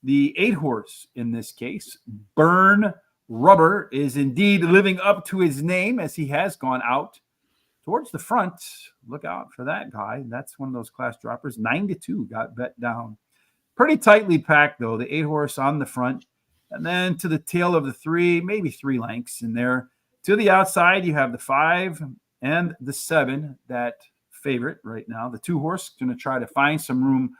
The 8 horse in this case, Burn Rubber is indeed living up to his name as he has gone out towards the front. Look out for that guy. That's one of those class droppers. 9-2 got bet down. Pretty tightly packed, though. The 8-horse on the front. And then to the tail of the 3, maybe 3 lengths in there. To the outside, you have the 5 and the 7, that favorite right now. The 2-horse going to try to find some room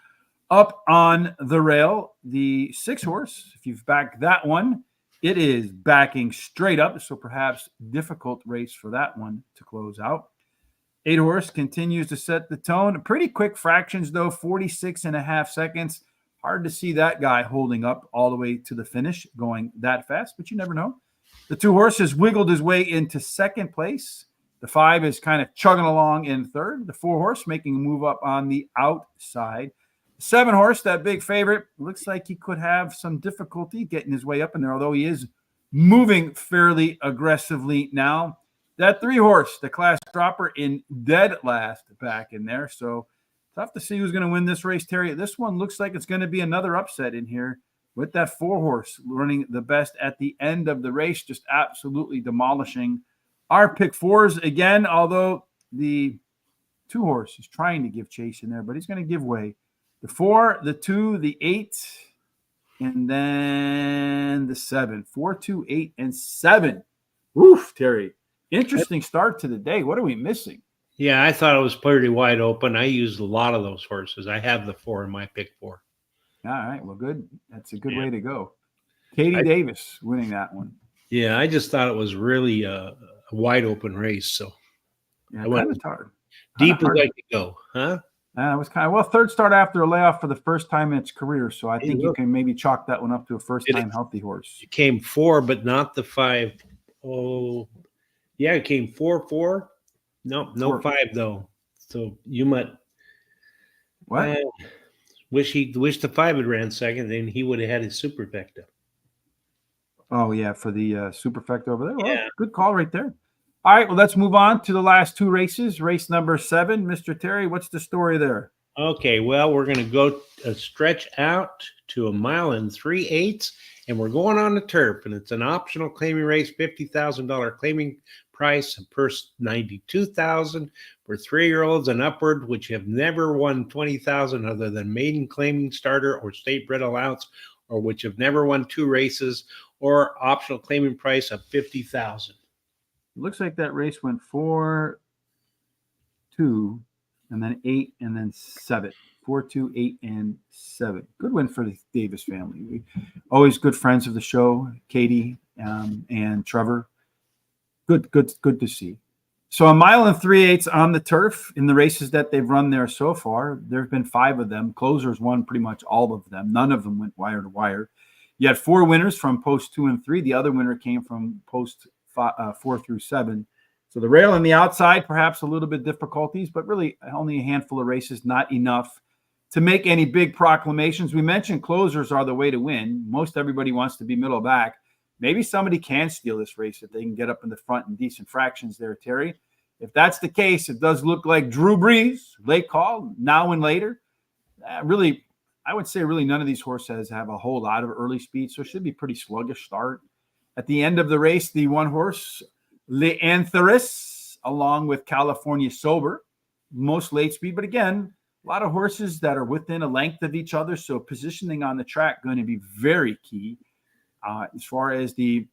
up on the rail. The 6-horse, if you've backed that one, it is backing straight up. So perhaps difficult race for that one to close out. 8-horse continues to set the tone. Pretty quick fractions, though, 46.5 seconds. Hard to see that guy holding up all the way to the finish, going that fast, but you never know. The 2-horse has wiggled his way into second place. The 5 is kind of chugging along in third. The 4-horse making a move up on the outside. The 7-horse, that big favorite, looks like he could have some difficulty getting his way up in there, although he is moving fairly aggressively now. That 3-horse, the class dropper, in dead last back in there. So tough to see who's going to win this race, Terry. This one looks like it's going to be another upset in here with that 4-horse running the best at the end of the race, just absolutely demolishing our pick 4s again, although the 2-horse is trying to give chase in there, but he's going to give way. The 4, the 2, the 8, and then the 7. 4, 2, 8, and 7. Oof, Terry. Interesting start to the day. What are we missing? Yeah, I thought it was pretty wide open. I used a lot of those horses. I have the 4 in my pick 4. All right, well, good. That's a good way to go. Katie Davis winning that one. Yeah, I just thought it was really a wide open race. So yeah, I went kind of hard. Deep as I could go, huh? It was kind of, well, third start after a layoff for the first time in its career. So I think you can maybe chalk that one up to a first-time healthy horse. It came 4, but not the 5. Oh, yeah, it came 4-4. No, 5 though. So you might wish the 5 had ran second, then he would have had his superfecta. Oh yeah, for the superfecta over there. Well, yeah, good call right there. All right, well, let's move on to the last 2 races. Race number 7, Mr. Terry. What's the story there? Okay, well, we're going to go stretch out to 1 mile and 3/8, and we're going on the turf, and it's an optional claiming race, $50,000 claiming price, and purse $92,000 for 3-year-olds and upward, which have never won $20,000 other than maiden claiming starter or state bred allowance, or which have never won 2 races, or optional claiming price of $50,000. Looks like that race went 4, 2, and then 8, and then 7. 4, 2, 8, and 7. Good win for the Davis family. We always good friends of the show, Katie and Trevor. Good to see. So 1 mile and 3/8 on the turf in the races that they've run there so far. There have been 5 of them. Closers won pretty much all of them. None of them went wire to wire. You had 4 winners from post 2 and 3. The other winner came from post 4 through 7. So the rail on the outside, perhaps a little bit difficulties, but really only a handful of races, not enough to make any big proclamations. We mentioned closers are the way to win. Most everybody wants to be middle back. Maybe somebody can steal this race if they can get up in the front in decent fractions there, Terry. If that's the case, it does look like Drew Brees, late call, now and later. Really, I would say really none of these horses have a whole lot of early speed, so it should be pretty sluggish start. At the end of the race, the 1 horse, Leantheris, along with California Sober, most late speed. But again, a lot of horses that are within a length of each other, so positioning on the track going to be very key. As far as the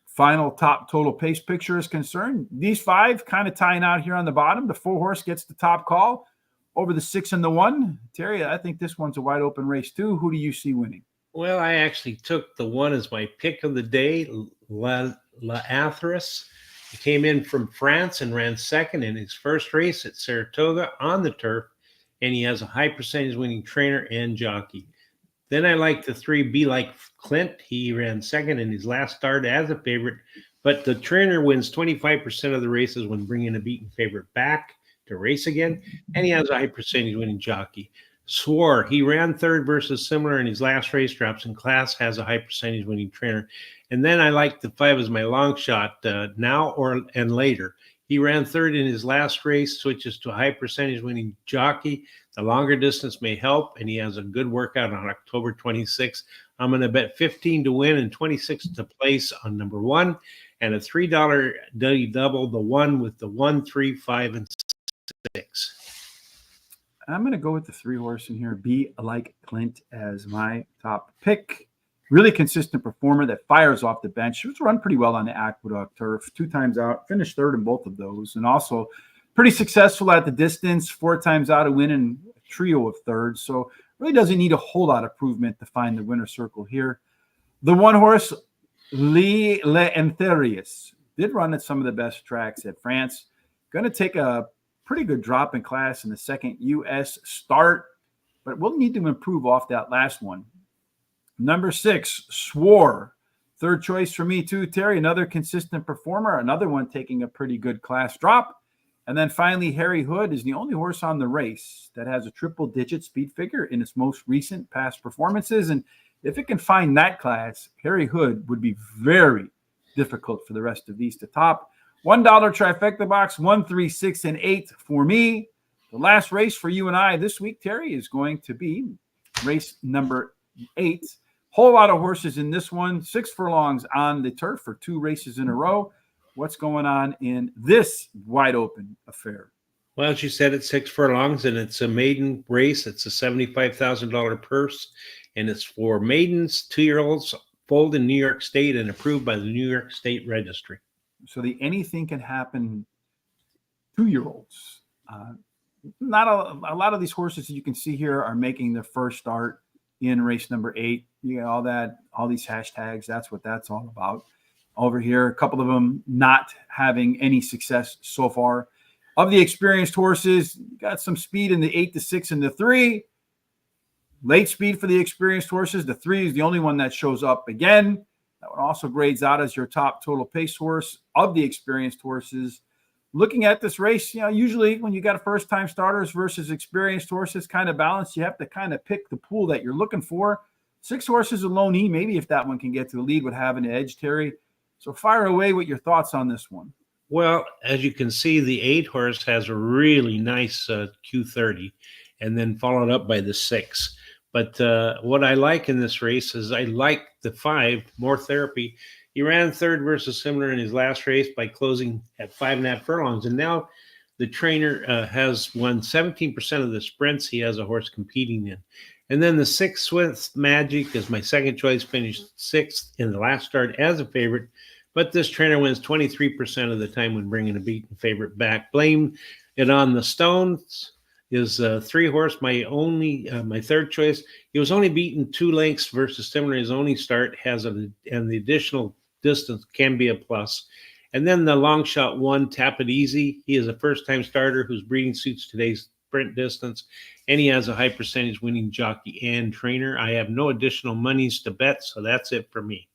final top total pace picture is concerned, these 5 kind of tying out here on the bottom. The 4 horse gets the top call over the 6 and the 1. Terry, I think this one's a wide open race too. Who do you see winning? Well, I actually took the 1 as my pick of the day, Leantheris. He came in from France and ran second in his first race at Saratoga on the turf, and he has a high percentage winning trainer and jockey. Then I like the 3, Be Like Clint. He ran second in his last start as a favorite, but the trainer wins 25% of the races when bringing a beaten favorite back to race again, and he has a high percentage winning jockey. Swore, he ran third versus similar in his last race, drops in class, has a high percentage winning trainer. And then I like the 5 as my long shot, Now and Later. He ran third in his last race, switches to a high percentage winning jockey. The longer distance may help, and he has a good workout on October 26th. I'm going to bet 15 to win and 26 to place on number 1, and a $3 double the one with the 1, 3, 5, and 6. I'm going to go with the 3 horse in here, Be Like Clint, as my top pick. Really consistent performer that fires off the bench. She was run pretty well on the Aqueduct turf, 2 times out, finished 3rd in both of those, and also pretty successful at the distance, 4 times out, a win in a trio of 3rds. So really doesn't need a whole lot of improvement to find the winner circle here. The 1 horse, L'Entherius, did run at some of the best tracks at France. Going to take a pretty good drop in class in the second U.S. start, but we'll need to improve off that last one. Number 6, Swore. 3rd choice for me too, Terry. Another consistent performer. Another one taking a pretty good class drop. And then finally, Harry Hood is the only horse on the race that has a triple-digit speed figure in its most recent past performances. And if it can find that class, Harry Hood would be very difficult for the rest of these to top. $1 trifecta box, 1, 3, 6, and 8 for me. The last race for you and I this week, Terry, is going to be race number 8. Whole lot of horses in this one. 6 furlongs on the turf for 2 races in a row. What's going on in this wide open affair? Well, as you said, it's 6 furlongs, and it's a maiden race. It's a $75,000 purse, and it's for maidens, 2-year-olds, foaled in New York State and approved by the New York State Registry. So the anything can happen 2-year-olds. Not a lot of these horses that you can see here are making their first start in race number 8. You got all these hashtags. That's what that's all about. Over here, a couple of them not having any success so far. Of the experienced horses, you got some speed in the 8, the 6, and the 3. Late speed for the experienced horses. The 3 is the only one that shows up again. That one also grades out as your top total pace horse of the experienced horses. Looking at this race, usually when you got first-time starters versus experienced horses kind of balanced, you have to kind of pick the pool that you're looking for. 6 horses alone, maybe if that one can get to the lead, would have an edge, Terry. So fire away with your thoughts on this one. Well, as you can see, the 8 horse has a really nice Q30, and then followed up by the 6. But what I like in this race is I like the 5, More Therapy. He ran 3rd versus similar in his last race by closing at 5.5 furlongs. And now the trainer has won 17% of the sprints he has a horse competing in. And then the 6, Swift Magic, is my second choice, finished 6th in the last start as a favorite. But this trainer wins 23% of the time when bringing a beaten favorite back. Blame it on the Stones is 3 horse, my 3rd choice. He was only beaten 2 lengths versus similar. His only start and the additional distance can be a plus. And then the long shot 1, Tap It Easy. He is a first-time starter whose breeding suits today's sprint distance, and he has a high percentage winning jockey and trainer. I have no additional monies to bet, so that's it for me.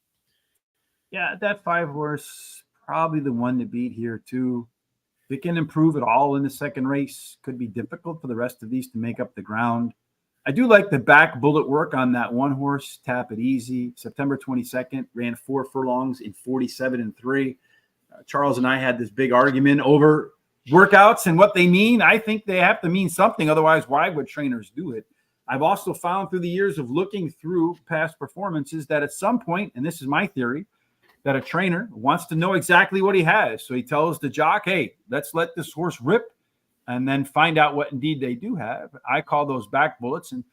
Yeah, that 5 horse, probably the one to beat here too. If it can improve at all in the second race, could be difficult for the rest of these to make up the ground. I do like the back bullet work on that 1 horse, Tap It Easy. September 22nd, ran 4 furlongs in 47 and 3. Charles and I had this big argument over workouts and what they mean. I think they have to mean something. Otherwise, why would trainers do it? I've also found through the years of looking through past performances that at some point, and this is my theory, that a trainer wants to know exactly what he has. So he tells the jock, hey, let's let this horse rip and then find out what indeed they do have. I call those back bullets. And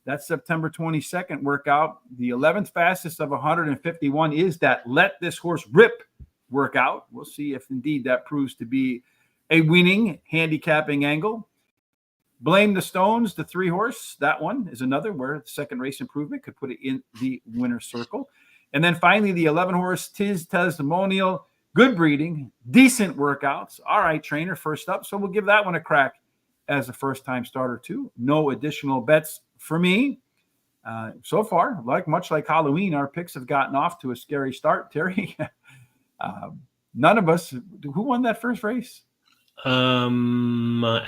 that September 22nd workout, the 11th fastest of 151 is that let this horse rip workout. We'll see if indeed that proves to be a winning handicapping angle. Blame the Stones, the 3 horse. That one is another where the second race improvement could put it in the winner's circle. And then finally, the 11 horse, Tis Testimonial. Good breeding, decent workouts. All right, trainer, first up. So we'll give that one a crack as a first-time starter too. No additional bets for me. So far, much like Halloween, our picks have gotten off to a scary start, Terry. None of us. Who won that first race? I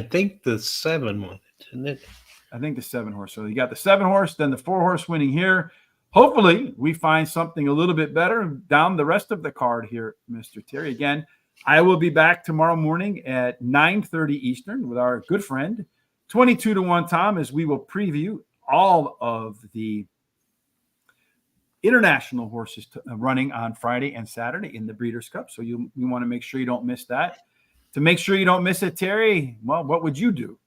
think the 7 won it, didn't it? I think the 7 horse. So you got the 7 horse, then the 4 horse winning here. Hopefully, we find something a little bit better down the rest of the card here, Mr. Terry. Again, I will be back tomorrow morning at 9:30 Eastern with our good friend, 22-1 Tom, as we will preview all of the international horses running on Friday and Saturday in the Breeders' Cup. So you want to make sure you don't miss that. To make sure you don't miss it, Terry, well, what would you do?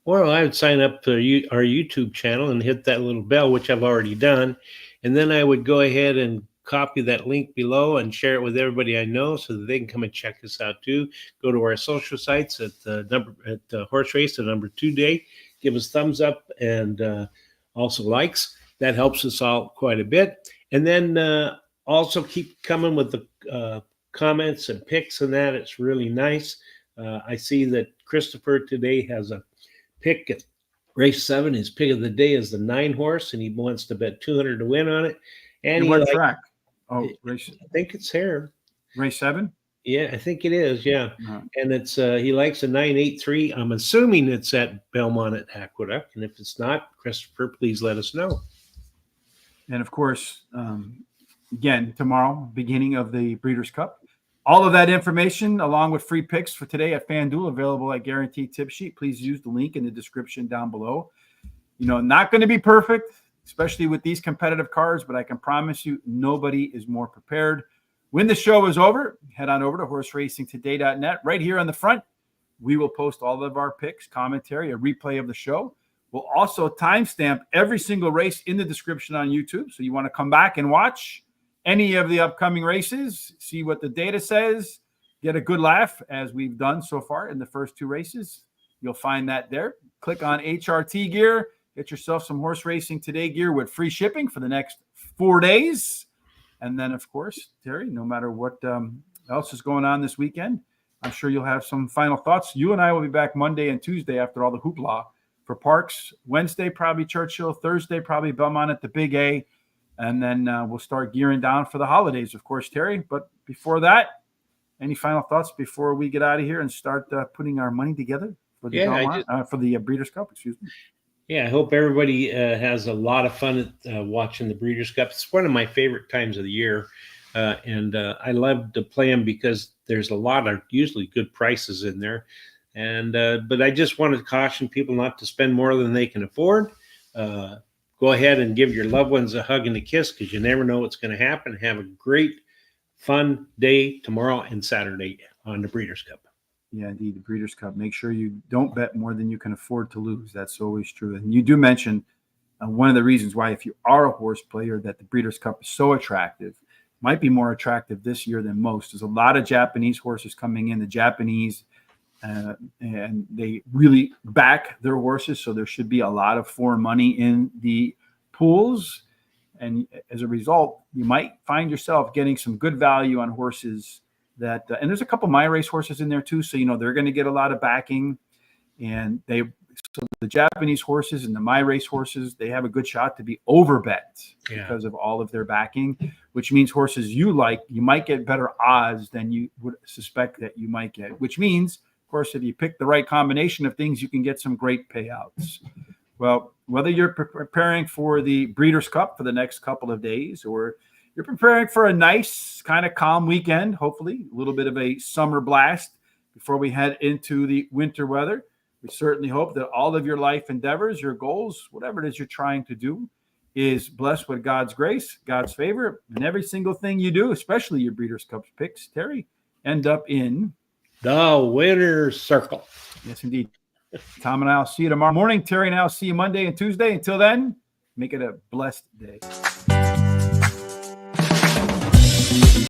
Well, I would sign up to our YouTube channel and hit that little bell, which I've already done. And then I would go ahead and copy that link below and share it with everybody I know so that they can come and check us out too. Go to our social sites at Horse Race, the number 2 day. Give us thumbs up and also likes. That helps us all quite a bit. And then also keep coming with the comments and picks and that. It's really nice. I see that Christopher today has a pick at race 7. His pick of the day is the 9 horse, and he wants to bet 200 to win on it. And what track? Oh, race. I think it's here. Race 7? Yeah, I think it is. Yeah, and it's he likes a 983. I'm assuming it's at Belmont at Aqueduct, and if it's not, Christopher, please let us know. And of course, again, tomorrow, beginning of the Breeders' Cup. All of that information, along with free picks for today at FanDuel, available at Guaranteed Tip Sheet. Please use the link in the description down below. Not going to be perfect, especially with these competitive cards, but I can promise you nobody is more prepared. When the show is over, head on over to horseracingtoday.net. Right here on the front, we will post all of our picks, commentary, a replay of the show. We'll also timestamp every single race in the description on YouTube. So you want to come back and watch any of the upcoming races, see what the data says, get a good laugh as we've done so far in the first 2 races. You'll find that there. Click on HRT gear, get yourself some Horse Racing Today gear with free shipping for the next 4 days. And then, of course, Terry, no matter what else is going on this weekend, I'm sure you'll have some final thoughts. You and I will be back Monday and Tuesday after all the hoopla for Parks. Wednesday, probably Churchill. Thursday, probably Belmont at the Big A. And then we'll start gearing down for the holidays, of course, Terry. But before that, any final thoughts before we get out of here and start putting our money together for the for the Breeders' Cup? Excuse me. Yeah, I hope everybody has a lot of fun watching the Breeders' Cup. It's one of my favorite times of the year, and I love to play them because there's a lot of usually good prices in there. And but I just want to caution people not to spend more than they can afford. Go ahead and give your loved ones a hug and a kiss because you never know what's going to happen. Have a great, fun day tomorrow and Saturday on the Breeders' Cup. Yeah, indeed, the Breeders' Cup. Make sure you don't bet more than you can afford to lose. That's always true. And you do mention one of the reasons why, if you are a horse player, that the Breeders' Cup is so attractive, might be more attractive this year than most. There's a lot of Japanese horses coming in. The Japanese and they really back their horses, so there should be a lot of foreign money in the pools, and as a result, you might find yourself getting some good value on horses that and there's a couple My Race horses in there too, so they're going to get a lot of backing, and so the Japanese horses and the My Race horses, they have a good shot to be overbet because of all of their backing, which means horses you might get better odds than you would suspect that you might get, which means, of course, if you pick the right combination of things, you can get some great payouts. Well, whether you're preparing for the Breeders' Cup for the next couple of days, or you're preparing for a nice kind of calm weekend, hopefully a little bit of a summer blast before we head into the winter weather, we certainly hope that all of your life endeavors, your goals, whatever it is you're trying to do, is blessed with God's grace, God's favor, and every single thing you do, especially your Breeders' Cup picks, Terry, end up in the winner's circle. Yes, indeed. Tom and I will see you tomorrow morning. Terry and I will see you Monday and Tuesday. Until then, make it a blessed day.